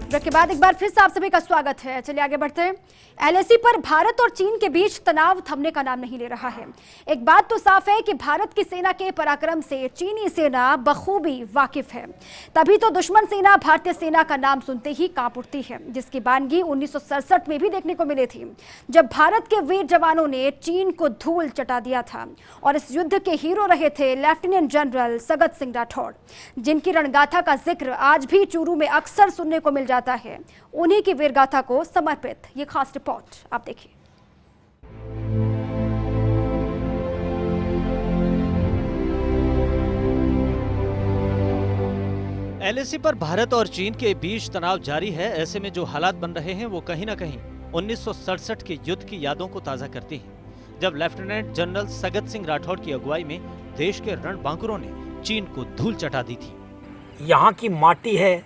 Break के बाद एक बार फिर से आप सभी का स्वागत है। चलिए आगे बढ़ते हैं। एलएसी पर भारत और चीन के बीच तनाव थमने का नाम नहीं ले रहा है। एक बात तो साफ है कि भारत की सेना के पराक्रम से चीनी सेना बखूबी वाकिफ है, तभी तो दुश्मन सेना भारतीय सेना का नाम सुनते ही कांप उठती है, जिसकी बानगी 1967 में भी देखने को मिली थी, जब भारत के वीर जवानों ने चीन को धूल चटा दिया था। और इस युद्ध के हीरो रहे थे लेफ्टिनेंट जनरल सगत सिंह राठौड़, जिनकी रणगाथा का जिक्र आज भी चूरू में अक्सर सुनने को मिल जाता है। उन्हीं की वीरगाथा को समर्पित ये खास रिपोर्ट आप देखिए। एलएसी पर भारत और चीन के बीच तनाव जारी है। ऐसे में जो हालात बन रहे हैं वो कहीं न कहीं 1967 के युद्ध की यादों को ताजा करती हैं, जब लेफ्टिनेंट जनरल सगत सिंह राठौड़ की अगुवाई में देश के रणबांकुरों ने चीन को धूल चटा दी थी। यहाँ की माटी है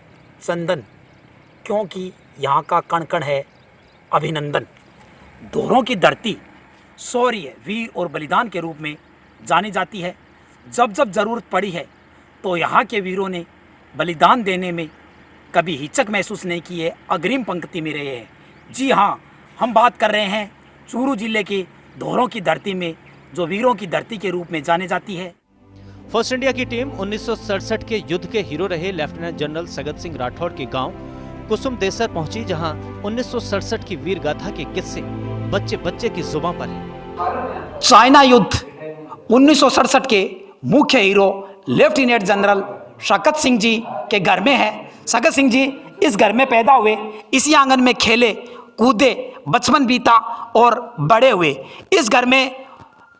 चंदन, क्योंकि यहाँ का कण कण है अभिनंदन। दोहरों की धरती शौर्य, वीर और बलिदान के रूप में जानी जाती है। जब जब जरूरत पड़ी है तो यहाँ के वीरों ने बलिदान देने में कभी हिचक महसूस नहीं की है, अग्रिम पंक्ति में रहे हैं। जी हाँ, हम बात कर रहे हैं चूरू जिले के दोहरों की धरती में, जो वीरों की धरती के रूप में जाने जाती है। फर्स्ट इंडिया की टीम 1967 के युद्ध के हीरो रहे लेफ्टिनेंट जनरल सगत सिंह राठौड़ के गांव कुसुम देसर पहुंची, जहां 1967 की वीर गाथा के किस्से बच्चे बच्चे की जुबान पर हैं। चाइना युद्ध 1967 के मुख्य hero lieutenant general Sagat Singh ji के घर में है। सगत सिंह जी इस घर में पैदा हुए, इसी आंगन में खेले कूदे, बचपन बीता और बड़े हुए। इस घर में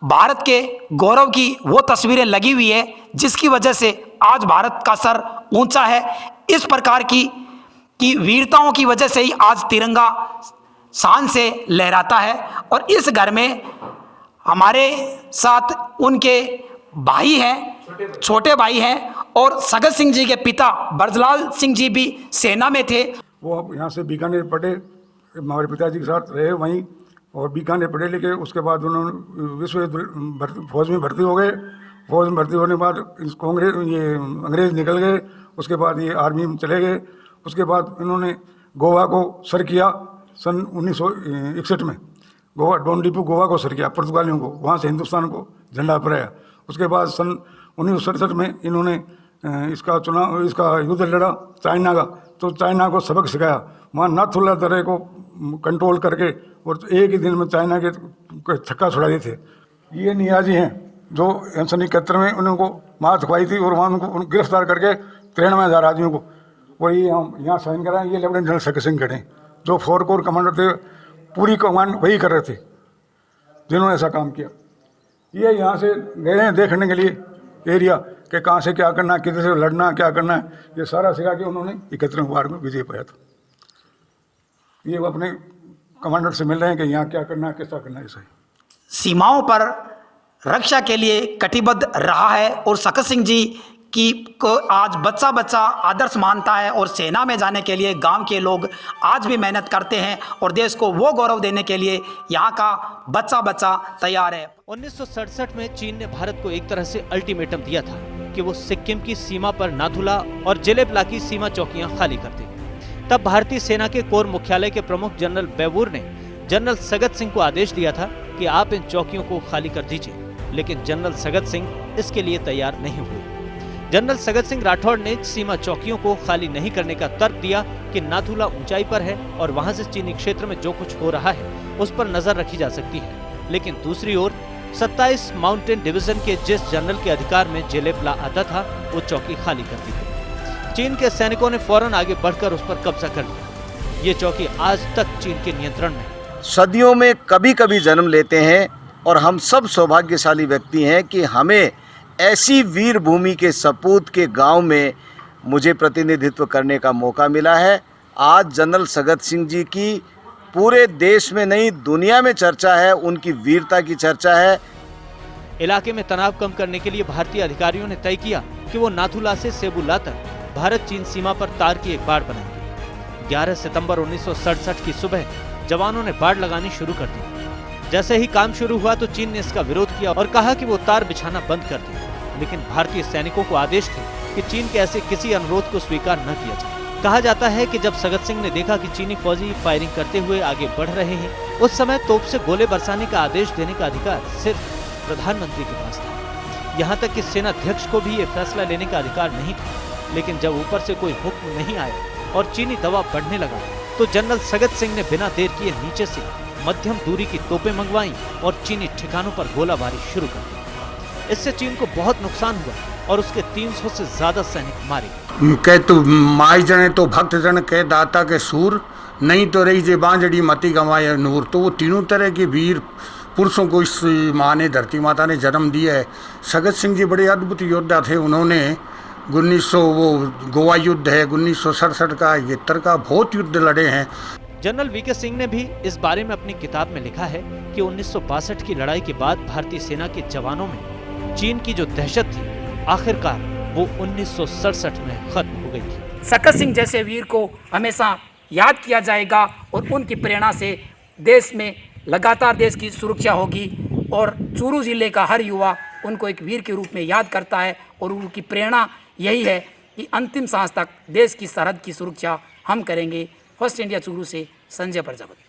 भारत के गौरव की वो तस्वीरें लगी हुई है, जिसकी वजह से आज भारत का सर ऊंचा है। इस प्रकार की वीरताओं की वजह से ही आज तिरंगा शान से लहराता है। और इस घर में हमारे साथ उनके भाई हैं, छोटे भाई हैं, और सगत सिंह जी के पिता ब्रजलाल सिंह जी भी सेना में थे। वो यहाँ से बीकानेर पढ़े, हमारे पिताजी के साथ रहे वहीं, और बीकानेर पढ़े लिखे। उसके बाद उन्होंने विश्व फौज में भर्ती हो गए। फौज में भर्ती होने के बाद अंग्रेज निकल गए। उसके बाद ये आर्मी में चले गए। उसके बाद इन्होंने गोवा को सर किया सन 1961 में। गोवा डॉन डिपो गोवा को सर किया पुर्तगालियों को, वहाँ से हिंदुस्तान को झंडा फहराया। उसके बाद सन 1967 में इन्होंने इसका युद्ध लड़ा चाइना का, तो चाइना को सबक सिखाया। वहाँ नाथुल्ला दर्रे को कंट्रोल करके और एक ही दिन में चाइना के छक्का छुड़ा दिए थे। ये नियाजी हैं जो 1971 में उनको मार खुआई थी, और वहाँ उनको गिरफ्तार करके 93,000 आदमियों को वही हम यहाँ साइन कराएं। ये लेफ्टिनेंट जनरल सगत सिंह खड़े, जो 4 कोर कमांडर थे, पूरी कमान वही कर रहे थे जिन्होंने ऐसा काम किया। ये यहाँ से गए हैं देखने के लिए एरिया कि कहाँ से क्या करना है, किधर से लड़ना, क्या करना है, ये सारा सिखा के उन्होंने 31 वार में विजय पाया था। ये वो अपने कमांडर से मिल रहे हैं कि यहाँ क्या करना है, कैसा करना है। सही सीमाओं पर रक्षा के लिए कटिबद्ध रहा है, और सगत सिंह जी को आज बच्चा बच्चा आदर्श मानता है, और सेना में जाने के लिए गांव के लोग आज भी मेहनत करते हैं, और देश को वो गौरव देने के लिए यहाँ का बच्चा बच्चा तैयार है। 1967 में चीन ने भारत को एक तरह से अल्टीमेटम दिया था कि वो सिक्किम की सीमा पर नाथुला और जेलेपला की सीमा चौकियां खाली कर दे। तब भारतीय सेना के कोर मुख्यालय के प्रमुख जनरल बेवूर ने जनरल सगत सिंह को आदेश दिया था कि आप इन चौकियों को खाली कर दीजिए, लेकिन जनरल सगत सिंह इसके लिए तैयार नहीं हुए। जनरल सगत सिंह राठौड़ ने सीमा चौकियों को खाली नहीं करने का तर्क दिया कि नाथुला ऊंचाई पर है और वहां से चीनी क्षेत्र में जो कुछ हो रहा है उस पर नजर रखी जा सकती है। लेकिन दूसरी ओर 27 माउंटेन डिवीजन के जिस जनरल के अधिकार में जेलेपला आता था, वो चौकी खाली कर दी गई। चीन के सैनिकों ने फौरन आगे बढ़कर उस पर कब्जा कर लिया। ये चौकी आज तक चीन के नियंत्रण में है। सदियों में कभी कभी जन्म लेते हैं, और हम सब सौभाग्यशाली व्यक्ति हैं कि हमें ऐसी वीर भूमि के सपूत के गांव में मुझे प्रतिनिधित्व करने का मौका मिला है। आज जनरल सगत सिंह जी की पूरे देश में नहीं, दुनिया में चर्चा है, उनकी वीरता की चर्चा है। इलाके में तनाव कम करने के लिए भारतीय अधिकारियों ने तय किया कि वो नाथुला से सेबुला तक भारत चीन सीमा पर तार की एक बाड़ बनाएंगे। 11 सितंबर 1967 की सुबह जवानों ने बाड़ लगानी शुरू कर दी। जैसे ही काम शुरू हुआ तो चीन ने इसका विरोध किया और कहा कि वो तार बिछाना बंद कर दे, लेकिन भारतीय सैनिकों को आदेश थे कि चीन के ऐसे किसी अनुरोध को स्वीकार न किया जाए। कहा जाता है कि जब सगत सिंह ने देखा कि चीनी फौजी फायरिंग करते हुए आगे बढ़ रहे हैं, उस समय तोप से गोले बरसाने का आदेश देने का अधिकार सिर्फ प्रधानमंत्री के पास था। यहाँ तक कि सेनाध्यक्ष को भी ये फैसला लेने का अधिकार नहीं था। लेकिन जब ऊपर से कोई हुक्म नहीं आया और चीनी दबाव बढ़ने लगा, तो जनरल सगत सिंह ने बिना देर किए नीचे से मध्यम दूरी की तोपें मंगवाई और चीनी ठिकानों पर गोलाबारी शुरू कर दी। इससे चीन को बहुत नुकसान हुआ और उसके 300 से ज्यादा सैनिक मारे गए। कह तो माई जने तो भक्त जन के दाता के सूर, नहीं तो रही जे बांजड़ी मती गंवाए नूर। तो वो तीनों तरह के वीर पुरुषों को इस माँ ने, धरती माता ने जन्म दिया है। सगत सिंह जी बड़े अद्भुत योद्धा थे। उन्होंने 1900 वो गोवा युद्ध है, 1967 का, 71 का, बहुत युद्ध लड़े हैं। जनरल वीके सिंह ने भी इस बारे में अपनी किताब में लिखा है कि 1962 की लड़ाई के बाद भारतीय सेना के जवानों में चीन की जो दहशत थी, आखिरकार वो 1967 में खत्म हो गई थी। सकत सिंह जैसे वीर को हमेशा याद किया जाएगा और उनकी प्रेरणा से देश में लगातार देश की सुरक्षा होगी और चूरू जिले का हर युवा उनको एक वीर के रूप में याद करता है और उनकी प्रेरणा यही है कि अंतिम सांस तक देश की सरहद की सुरक्षा हम करेंगे। फर्स्ट इंडिया चूरू से संजय प्रजापति।